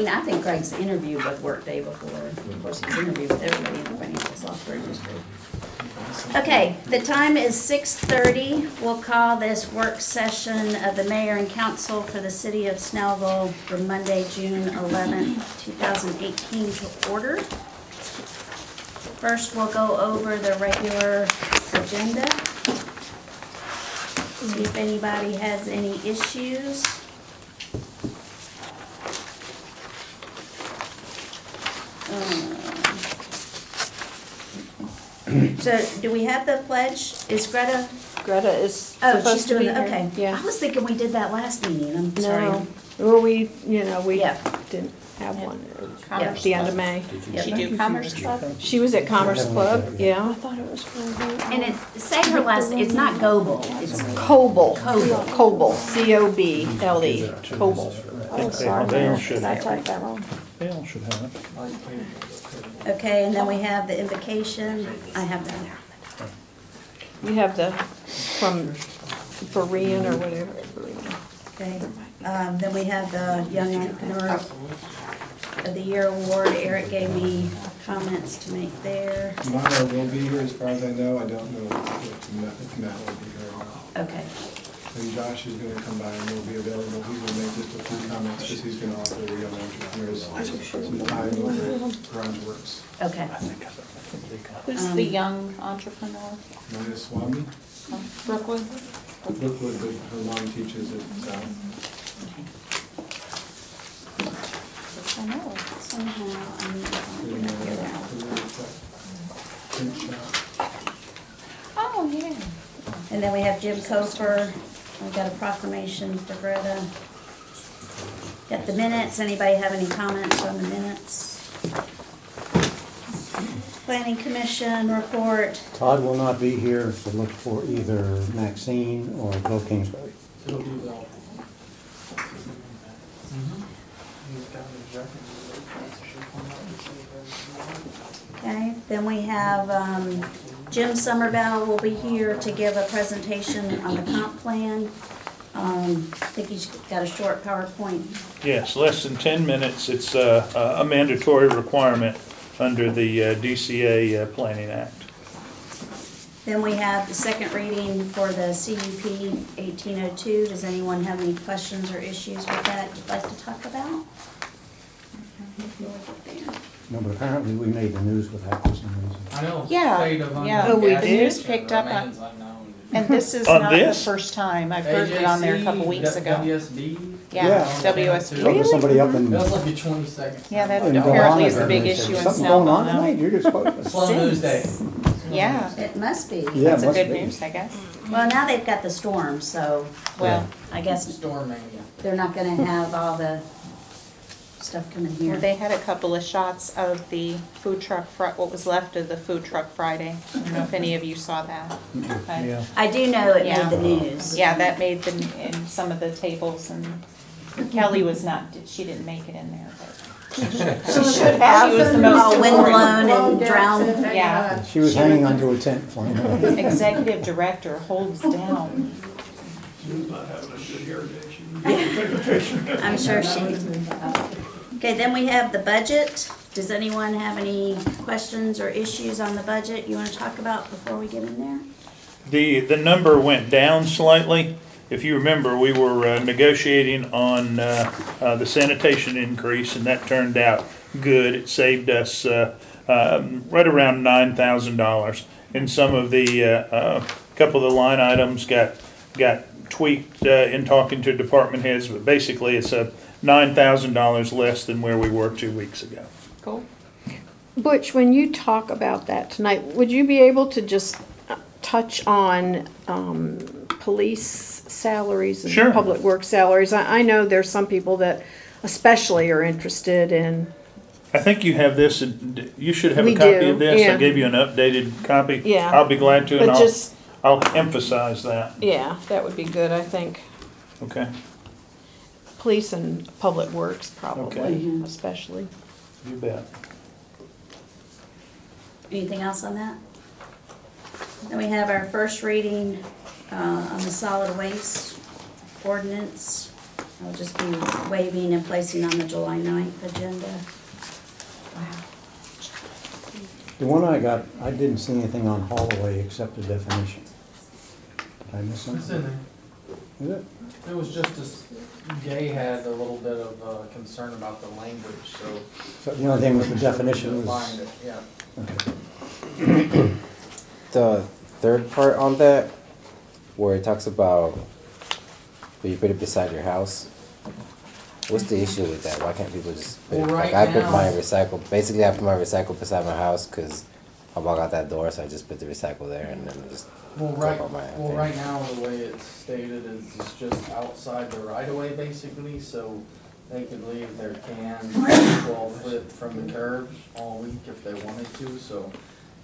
mean, I think Greg's interviewed with Workday before. Of course, he's interviewed with everybody in the financial software industry. Okay, the time is 6:30. We'll call this work session of the mayor and council for the city of Snellville for Monday, June 11th, 2018 to order. First, we'll go over the regular agenda. See if anybody has any issues. So, do we have the pledge? Is Greta? Greta is Oh, supposed she's to be doing it, here. okay. Yeah. I was thinking we did that last meeting, I'm sorry. No. Well, we Yeah. didn't have one Yeah. at the end of May. Did she do Commerce Club? She was at Commerce Club, yeah. I thought it was for And say her last, it's not Goble, it's Coble. Coble. Coble, C-O-B-L-E, Coble. Oh, sorry, Dale Mayor. should Did I have type that wrong? Dale should have it. Okay, and then we have the invocation. I have that. You have the, from Berean or whatever. Okay, then we have the Young Entrepreneur of the Year Award. Eric gave me comments to make there. Mara will be here as far as I know. I don't know if Matt will be here or not. Okay, And Josh is gonna come by and will be available. He's gonna make just a few comments, because he's gonna offer the young entrepreneurs some time over Garage Works. okay. Who's the young entrepreneur? Maya Swami, Brookwood? Brookwood, but her mom teaches at, I know. Somehow I need to find it here. print shop. Oh, yeah. And then we have Jim Cofer. We've got a proclamation for Greta. Got the minutes. Anybody have any comments on the minutes? Planning Commission report. Todd will not be here, so look for either Maxine or Bill Kingsbury. Okay, then we have Jim Somerville will be here to give a presentation on the comp plan. I think he's got a short PowerPoint. Yes, less than 10 minutes. It's a mandatory requirement under the DCA Planning Act. Then we have the second reading for the CUP 1802. Does anyone have any questions or issues with that you'd like to talk about? No, but apparently we made the news with that for some reason. I know. Yeah, Fate of yeah. unknown Oh, we gas did? station News picked up on- remains unknown. And this is On not this? the first time. I've heard it on there a couple weeks ago. WSB. Yeah, Yeah. WSB. Talking to somebody up in, That was like a 20-second. Yeah, that in apparently is the Delaware, big they said, issue in something going on Snellville tonight? now. You're just supposed to. Slow news day. Yeah, It must be. Yeah, that's a must good be. news, I guess. Well, now they've got the storm, so Well, I guess Storm mania. they're not gonna have all the stuff coming well, here. they had a couple of shots of the food truck, what was left of the food truck Friday. I don't know if any of you saw that. But, Yeah. I do know it Yeah. made the news. Yeah, that made the, in some of the tables, and Kelly was not, she didn't make it in there, but. She should have. She was the most All wind important. blown and drowned. Yeah. She was hanging onto a tent flame. Executive director holds down. I'm sure she. Okay, then we have the budget. Does anyone have any questions or issues on the budget you want to talk about before we get in there? The number went down slightly. If you remember, we were negotiating on the sanitation increase, and that turned out good. It saved us right around $9,000. And some of the couple of the line items got tweaked in talking to department heads, but basically it's a $9,000 less than where we were 2 weeks ago. Cool. Butch, when you talk about that tonight, would you be able to just touch on police salaries and Sure. public works salaries? I know there's some people that especially are interested in. I think you have this, and you should have We a copy do, of this. yeah. I gave you an updated copy. Yeah. I'll be glad to, and But just, I'll emphasize that. yeah, that would be good, I think. Okay. Police and public works probably, Okay. especially. You bet. Anything else on that? Then we have our first reading on the solid waste ordinance. I'll just be waiving and placing on the July 9th agenda. The one I got, I didn't see anything on Holloway except the definition. Did I miss It's in something? there. Is it? It was just as, Gay had a little bit of concern about the language, so. So the only thing was the definition To was, find it, yeah. okay. The third part on that, where it talks about where you put it beside your house. What's the issue with that? Why can't people just put Well, it, right like I put now- my recycle, basically I put my recycle beside my house because I walk out that door, so I just put the recycle there and then just Well, go right, about my well, thing. right now, the way it's stated is it's just outside the right of way, basically, so they could leave their cans 12 foot from the curb all week if they wanted to, so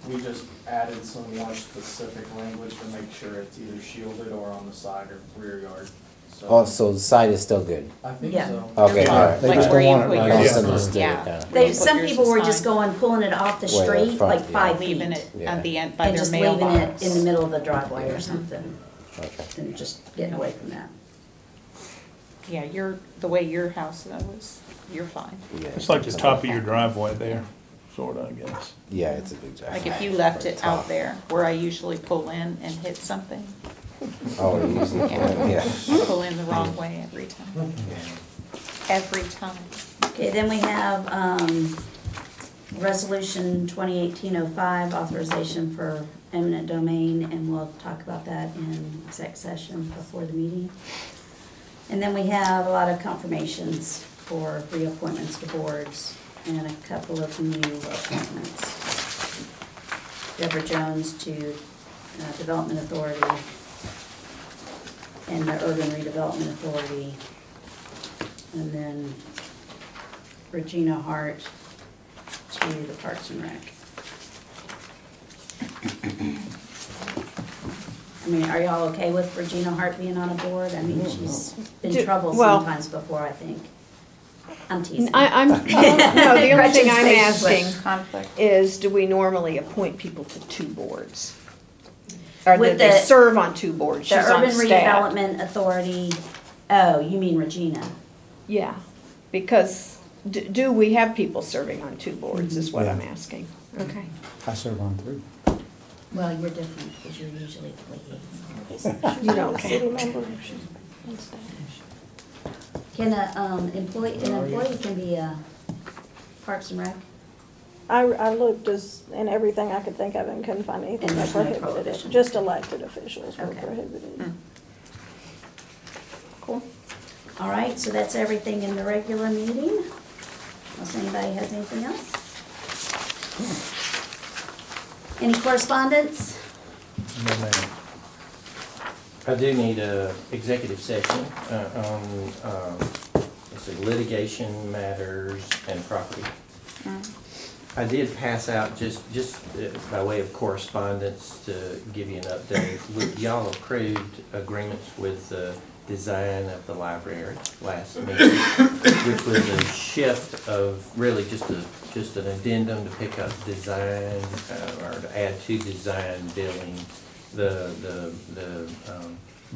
we just added some more specific language to make sure it's either shielded or on the side or rear yard, so. Oh, so the side is still good. I think Yeah. so. Okay, Yeah. alright. They Like just where don't you want it put right yours. on the Misunderstood, Yeah. kinda. They, Put some yours people is were just fine. going, pulling it off the Way up street, front, like yeah. 5 feet. Leaving it Yeah. at the end by And their just leaving it mailbox. in the middle of the driveway or something, Okay. and just getting away from that. Yeah, the way your house is, you're fine. Yeah. It's like the top of your driveway there, sorta, I guess. Yeah, it's a big job. Like if you left it out there where I usually pull in and hit something, Oh, you usually, yeah. I pull in the wrong way every time. Every time. Okay, then we have, Resolution 2018-05, authorization for eminent domain, and we'll talk about that in exec session before the meeting. And then we have a lot of confirmations for reappointments to boards and a couple of new appointments. Deborah Jones to Development Authority and the Urban Redevelopment Authority. And then Regina Hart to the Parks and Rec. I mean, are y'all okay with Regina Hart being on a board? I mean, she's been Do- trouble well- sometimes before, I think. I'm teasing. I'm, no, the only thing I'm Gretchen's face, asking Conflict. is, do we normally appoint people to 2 boards? Or do With they the- serve on 2 boards? The She's on Urban staff. Redevelopment Authority, oh, you mean Regina? Yeah, because do we have people serving on 2 boards is what Yeah. I'm asking. Okay. I serve on 3. Well, you're different because you're usually the liaison. You don't count. Can an employee can be a Parks and Rec? I looked in everything I could think of and couldn't find anything And that there's no prohibited prohibition. it. Just elected officials were Okay. prohibited. Cool. All right, so that's everything in the regular meeting. Unless anybody has anything else? Any correspondence? No, ma'am. I do need a executive session on, let's see, litigation matters and property. I did pass out just by way of correspondence to give you an update. Y'all approved agreements with the design of the library last meeting, which was a shift of really just an addendum to pick up design, or to add to design billing, the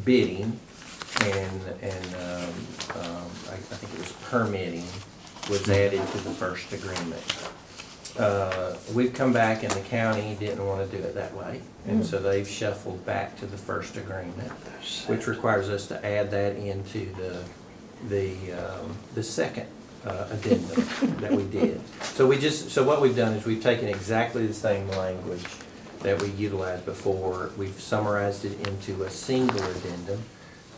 bidding, and I think it was permitting was added to the first agreement. We've come back and the county didn't want to do it that way, and so they've shuffled back to the first agreement, which requires us to add that into the second addendum that we did. So what we've done is we've taken exactly the same language that we utilized before. We've summarized it into a single addendum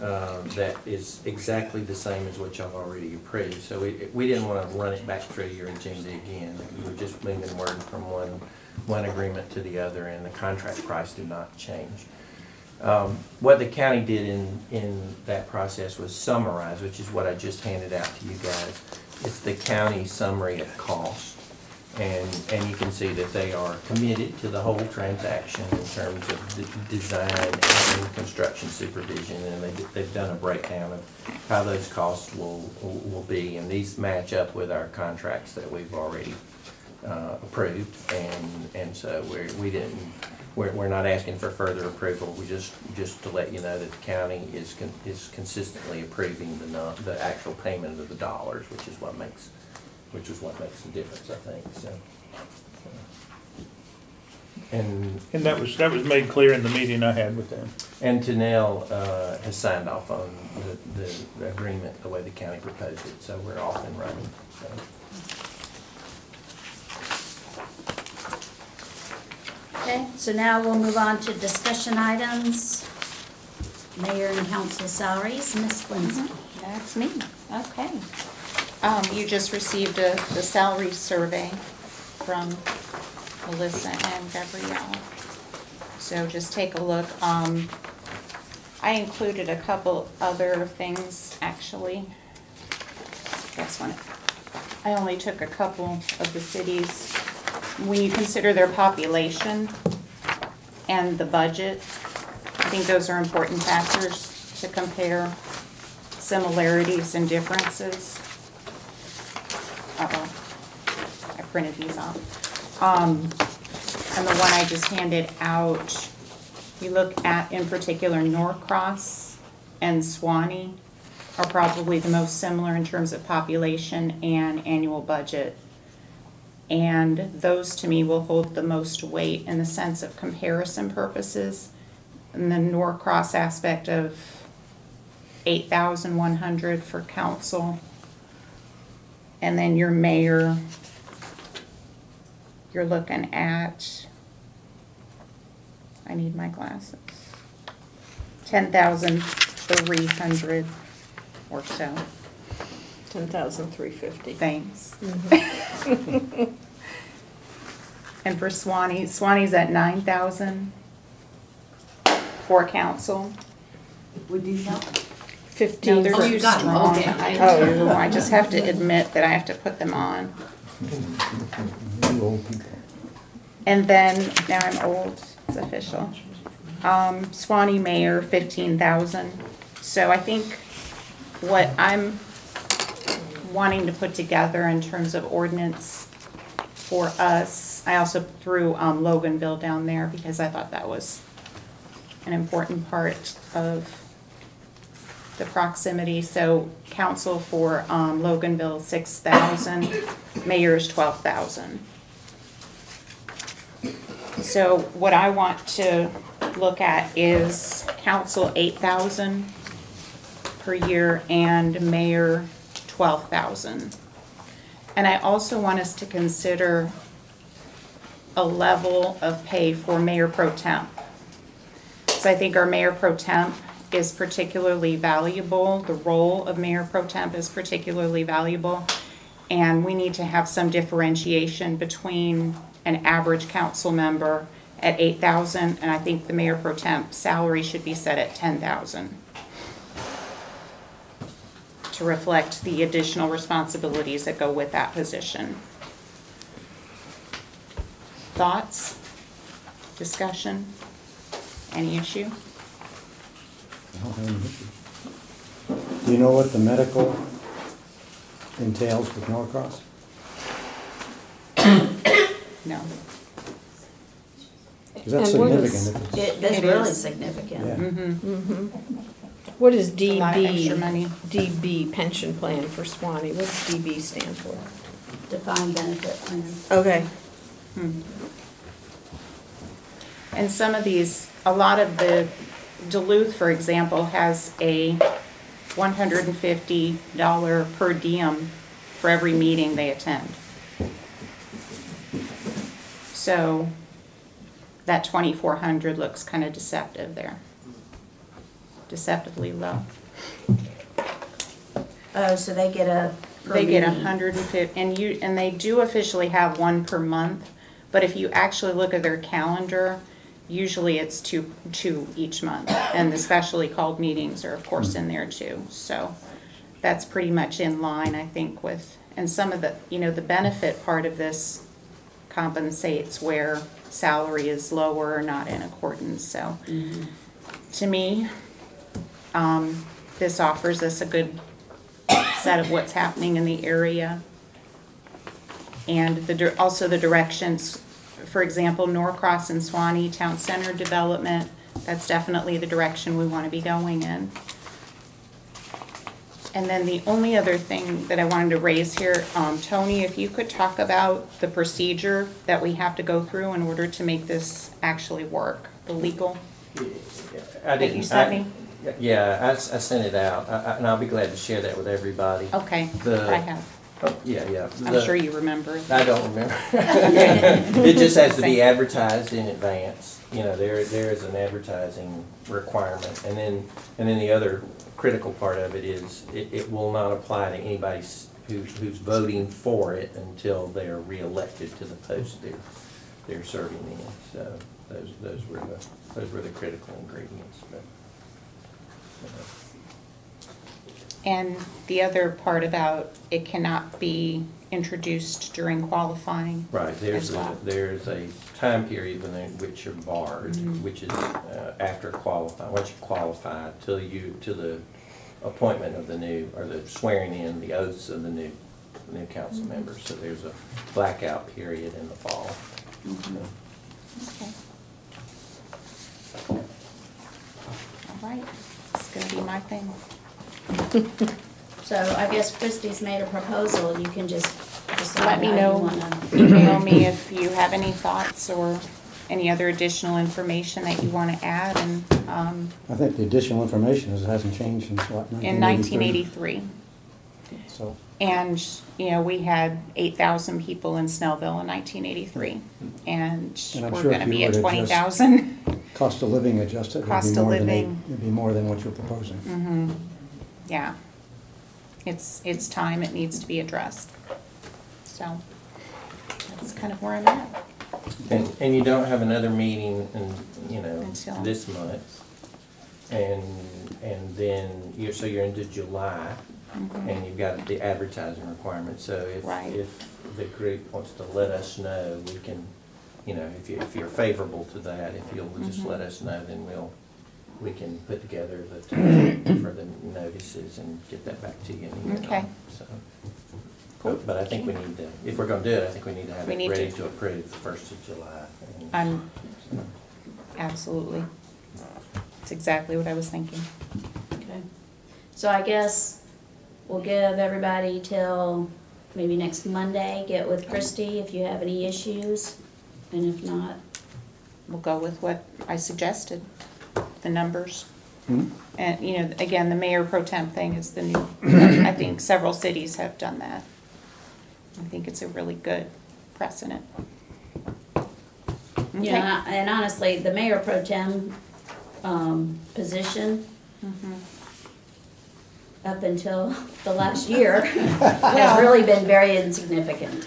that is exactly the same as what y'all already approved. So we didn't want to run it back through your agenda again. We were just moving word from one agreement to the other, and the contract price did not change. What the county did in that process was summarize, which is what I just handed out to you guys. It's the county summary of cost. And you can see that they are committed to the whole transaction in terms of the design and construction supervision, and they've done a breakdown of how those costs will be, and these match up with our contracts that we've already approved, and so we didn't we're not asking for further approval. We just to let you know that the county is consistently approving the actual payment of the dollars, which is what makes the difference, I think, so. And And that was made clear in the meeting I had with them. And Tanel has signed off on the agreement, the way the county proposed it, so we're off and running, so. Okay, so now we'll move on to discussion items. Mayor and council salaries, Ms. Lindsay. That's me, okay. You just received the salary survey from Melissa and Gabrielle. So just take a look. I included a couple other things, actually. Guess what? I only took a couple of the cities. When you consider their population and the budget, I think those are important factors to compare similarities and differences. Uh-oh, I printed these off. And the one I just handed out, you look at, in particular, Norcross and Suwanee are probably the most similar in terms of population and annual budget. And those, to me, will hold the most weight in the sense of comparison purposes. And the Norcross aspect of 8,100 for council. And then your mayor, you're looking at, I need my glasses, 10,300 or so. 10,350. Thanks. And for Swanee's at 9,000 for council. Would these help? 15. No, they're Oh, too you got 'em. strong. Okay. I do. I just have to admit that I have to put them on. You old people. And then, now I'm old, it's official. Swanee mayor, 15,000. So I think what I'm wanting to put together in terms of ordinance for us, I also threw Loganville down there because I thought that was an important part of the proximity. So council for Loganville, 6,000, mayor is 12,000. So what I want to look at is council 8,000 per year and mayor 12,000. And I also want us to consider a level of pay for mayor pro temp. So I think our mayor pro temp is particularly valuable. The role of mayor pro temp is particularly valuable. And we need to have some differentiation between an average council member at 8,000, and I think the mayor pro temp salary should be set at 10,000 to reflect the additional responsibilities that go with that position. Thoughts? Discussion? Any issue? I don't have any issues. Do you know what the medical entails with Norcross? No. Because that's And what is- significant. If it's- That's It really is. significant. Yeah. Mm-hmm. What is A lot of extra money. DB pension plan for Swanee? What does DB stand for? Defined benefit plan. Okay. And some of these, a lot of the, Duluth, for example, has a $150 per diem for every meeting they attend. So that 2,400 looks kind of deceptive there. Deceptively low. Oh, so they get a per They get meeting. 150, and they do officially have one per month, but if you actually look at their calendar, usually it's two each month, and the specially called meetings are of course in there too. So that's pretty much in line, I think, with, and some of the, the benefit part of this compensates where salary is lower or not in accordance. So to me, this offers us a good set of what's happening in the area. And also the directions for example, Norcross and Swanee Town Center development, that's definitely the direction we want to be going in. And then the only other thing that I wanted to raise here, Tony, if you could talk about the procedure that we have to go through in order to make this actually work, the legal I that didn't. you sent me? Yeah, I sent it out, and I'll be glad to share that with everybody. Okay, The- I have. Oh, yeah. I'm sure you remember. I don't remember. It just has to be advertised in advance. You know, there is an advertising requirement. And then the other critical part of it is it will not apply to anybody who's voting for it until they're reelected to the post they're serving in. So those were the critical ingredients. But, And the other part about it cannot be introduced during qualifying. Right, as well. there's a time period within which you're barred, Mhm. which is after qualifying, once you qualify, till the appointment of the new, or the swearing in, the oaths of the new council members. So there's a blackout period in the fall. Okay. All right, it's gonna be my thing. So I guess Christie's made a proposal, you can just decide Let me how you know, wanna. email me if you have any thoughts or any other additional information that you want to add, and, I think the additional information is it hasn't changed since what, 1983? in 1983. So, And, you know, we had 8,000 people in Snellville in 1983, and And I'm we're sure if gonna be you at were to 20,000. cost of living adjusted, Cost of it'd living. be more than what you're proposing. Mm-hmm, yeah. It's time, it needs to be addressed. So, that's kind of where I'm at. And you don't have another meeting Until- this month. And then you're into July, and you've got the advertising requirement. So Right. if the group wants to let us know, we can, if you're favorable to that, if you'll just let us know, then we can put together the time for the notices and get that back to you in email. Okay. So, but I think we need to, if we're gonna do it, I think we need to have We it need ready to. to approve the 1st of July. Absolutely. It's exactly what I was thinking. Okay. So I guess we'll give everybody till maybe next Monday, get with Christie if you have any issues, and if not, We'll go with what I suggested, the numbers. Hmm? And, you know, again, the mayor pro temp thing is the new, I think several cities have done that. I think it's a really good precedent. Okay. yeah, and honestly, the mayor pro tem, position, Mhm. up until the last year, has really been very insignificant,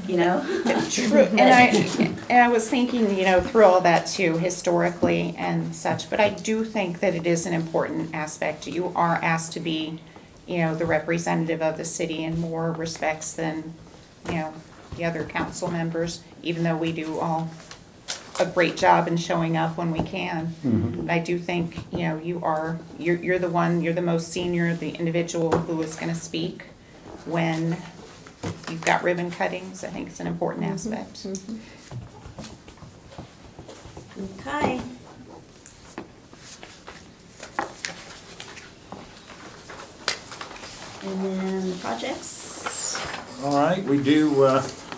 you know? True, and I was thinking, you know, through all that too, historically and such, but I do think that it is an important aspect. You are asked to be, you know, the representative of the city in more respects than, you know, the other council members, even though we do all a great job in showing up when we can. But I do think, you know, you're the one, you're the most senior, the individual who is gonna speak when you've got ribbon cuttings. I think it's an important aspect. Okay. And then projects, All right, we do,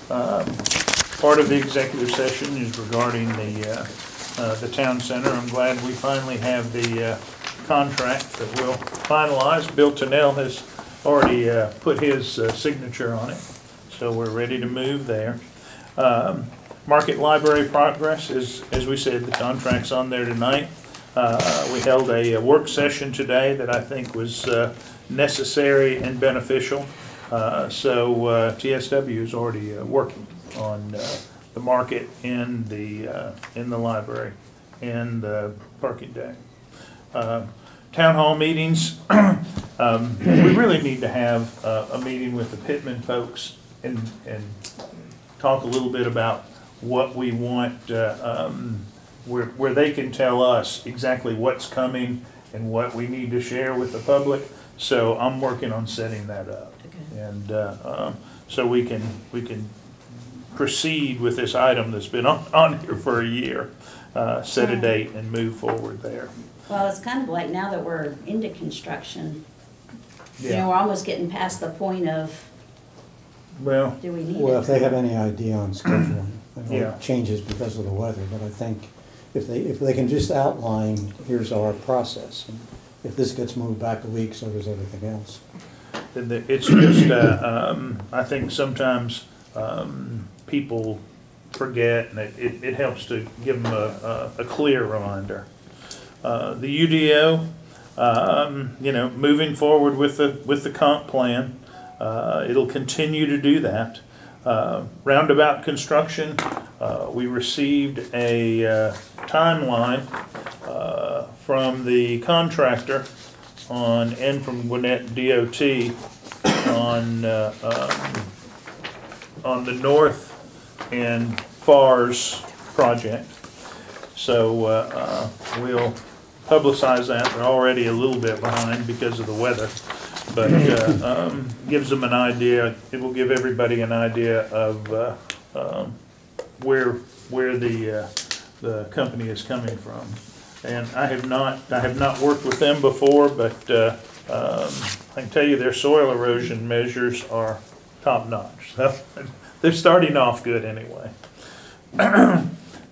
part of the executive session is regarding the town center. I'm glad we finally have the contract that we'll finalize. Bill Tennell has already put his signature on it, so we're ready to move there. Market Library progress, as we said, the contract's on there tonight. We held a work session today that I think was necessary and beneficial. So TSW is already working on the market in the library and the parking deck. Town hall meetings, we really need to have a meeting with the Pittman folks and talk a little bit about what we want, where they can tell us exactly what's coming and what we need to share with the public. So I'm working on setting that up. Okay. And so we can proceed with this item that's been on here for a year. Set a date and move forward there. Well, it's kind of like now that we're into construction, you Yeah. know, we're almost getting past the point of, Well, do we need it? Well, if they have any idea on scheduling, I know Yeah. it changes because of the weather, but I think if they can just outline, here's our process. And if this gets moved back a week, so does everything else. it's just, I think sometimes people forget, and it helps to give them a clear reminder. The UDO, you know, moving forward with the comp plan, it'll continue to do that. Roundabout construction, we received a timeline from the contractor and from Gwinnett DOT on the North and FARS project. So we'll publicize that. They're already a little bit behind because of the weather, but gives them an idea. It will give everybody an idea of where the company is coming from. And I have not worked with them before, but I can tell you their soil erosion measures are top notch. So they're starting off good anyway.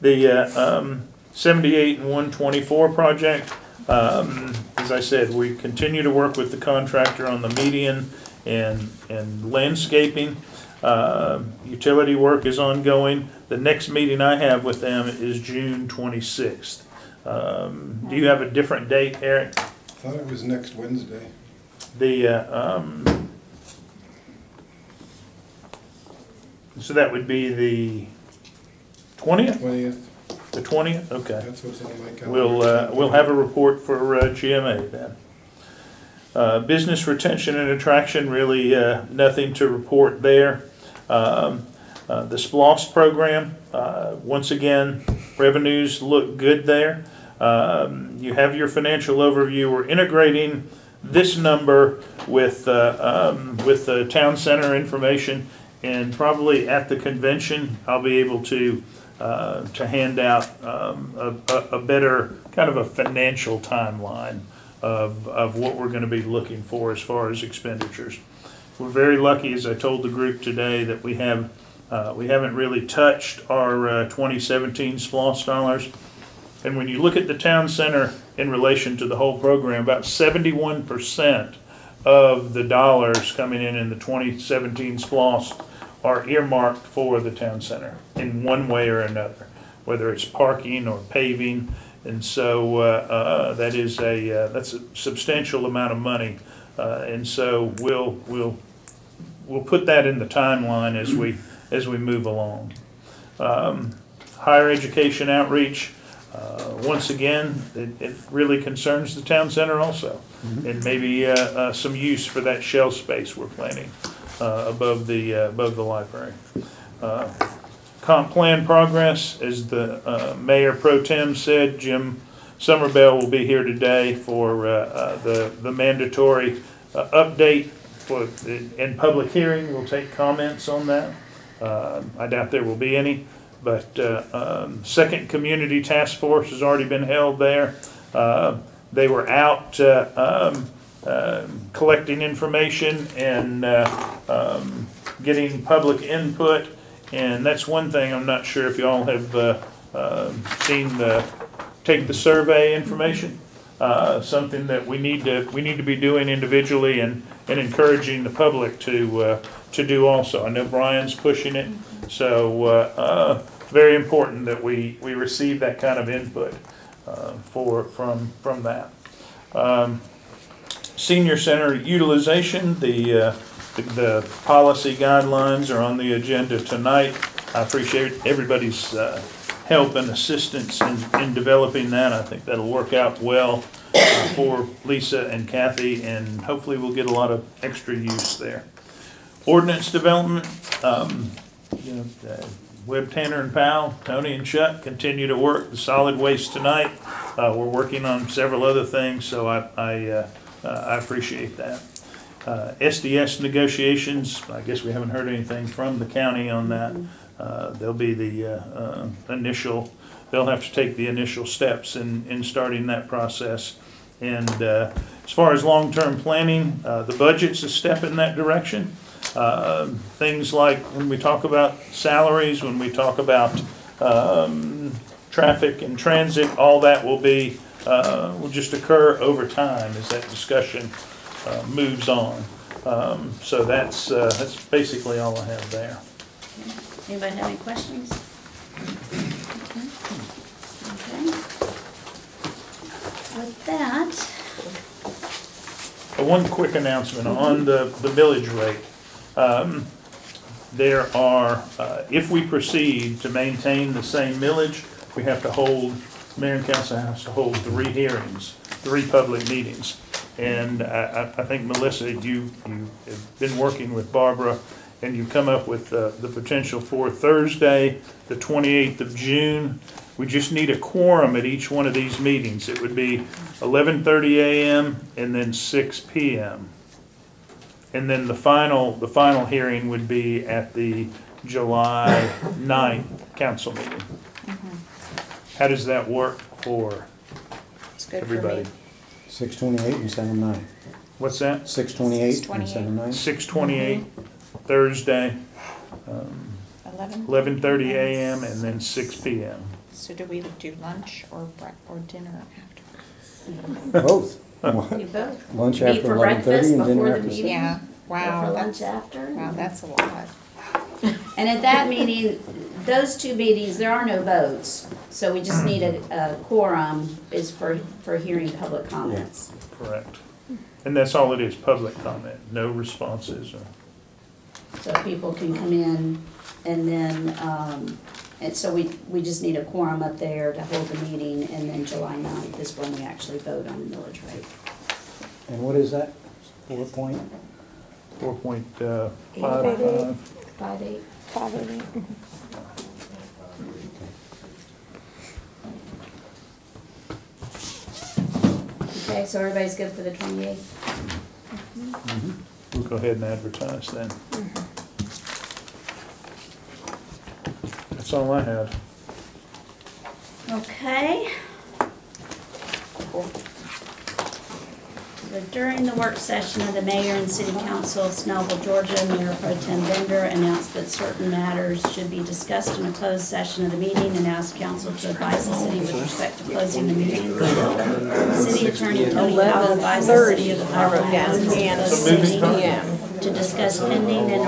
The 78 and 124 project, as I said, we continue to work with the contractor on the median and landscaping. Utility work is ongoing. The next meeting I have with them is June 26th. Do you have a different date, Eric? I thought it was next Wednesday. So that would be the 20th? 20th, The 20th? Okay. that's what's on my calendar. We'll have a report for GMA then. Business retention and attraction, really nothing to report there. The SPLOST program, once again, revenues look good there. You have your financial overview. We're integrating this number with the town center information, and probably at the convention I'll be able to hand out a better kind of a financial timeline of what we're going to be looking for as far as expenditures. We're very lucky, as I told the group today, that we haven't really touched our 2017 SPLOST dollars. And when you look at the town center in relation to the whole program, about 71% of the dollars coming in the 2017 SPLOST are earmarked for the town center in one way or another, whether it's parking or paving. And so that's a substantial amount of money. And so we'll put that in the timeline as we move along. Higher education outreach. Once again, it really concerns the town center also, and maybe some use for that shell space we're planning above the library. Comp plan progress, as the Mayor Pro Tem said, Jim Summerbell will be here today for the mandatory update in public hearing. We'll take comments on that. I doubt there will be any. But second community task force has already been held there. They were out collecting information and getting public input, and that's one thing. I'm not sure if y'all have take the survey information. Something that we need to be doing individually and encouraging the public to do also. I know Brian's pushing it. So very important that we receive that kind of input from that. Senior center utilization, the policy guidelines are on the agenda tonight. I appreciate everybody's help and assistance in developing that. I think that'll work out well for Lisa and Kathy, and hopefully we'll get a lot of extra use there. Ordinance development. Webb, Tanner, and Powell, Tony and Chuck continue to work the solid waste tonight. We're working on several other things, so I appreciate that. SDS negotiations, I guess we haven't heard anything from the county on that. There'll be the initial, they'll have to take the initial steps in starting that process. And as far as long-term planning, the budget's a step in that direction. Things like when we talk about salaries, when we talk about traffic and transit, all that will just occur over time as that discussion moves on. So that's basically all I have there. Anybody have any questions? Okay. With that, One quick announcement on the millage rate. There are, if we proceed to maintain the same millage, we have to hold, mayor and council has to hold 3 hearings, 3 public meetings. And I think, Melissa, you've been working with Barbara, and you've come up with the potential for Thursday, the 28th of June. We just need a quorum at each one of these meetings. It would be 11:30 a.m. and then 6 p.m. And then the final hearing would be at the July 9th council meeting. How does that work for It's good everybody? for me. 6:28 instead of 9. What's that? 6:28 instead of 9. 6:28 Thursday, 11? 11:30 a.m. and then 6 p.m. So do we do lunch or dinner after? Both. you both Lunch meet after for 11:30 breakfast and before dinner the after 6. meeting? Yeah, wow. Or for lunch that's- after? Wow, that's a lot. And at that meeting, those 2 meetings, there are no votes, so we just need a quorum is for hearing public comments. Correct. And that's all it is, public comment, no responses or. So people can come in and then, and so we just need a quorum up there to hold the meeting, and then July 9th is when we actually vote on the millage rate. And what is that? 4 point? 4.55. 5.8. 580. Okay, so everybody's good for the 28th? We'll go ahead and advertise then. That's all I had. Okay. So during the work session of the mayor and city council of Snellville, Georgia, Mayor Pro Tem Bender announced that certain matters should be discussed in a closed session of the meeting and asked council to advise the city with respect to closing the meeting. City Attorney Tony Powell advised the city of the following items in closed So moving session time. to discuss pending and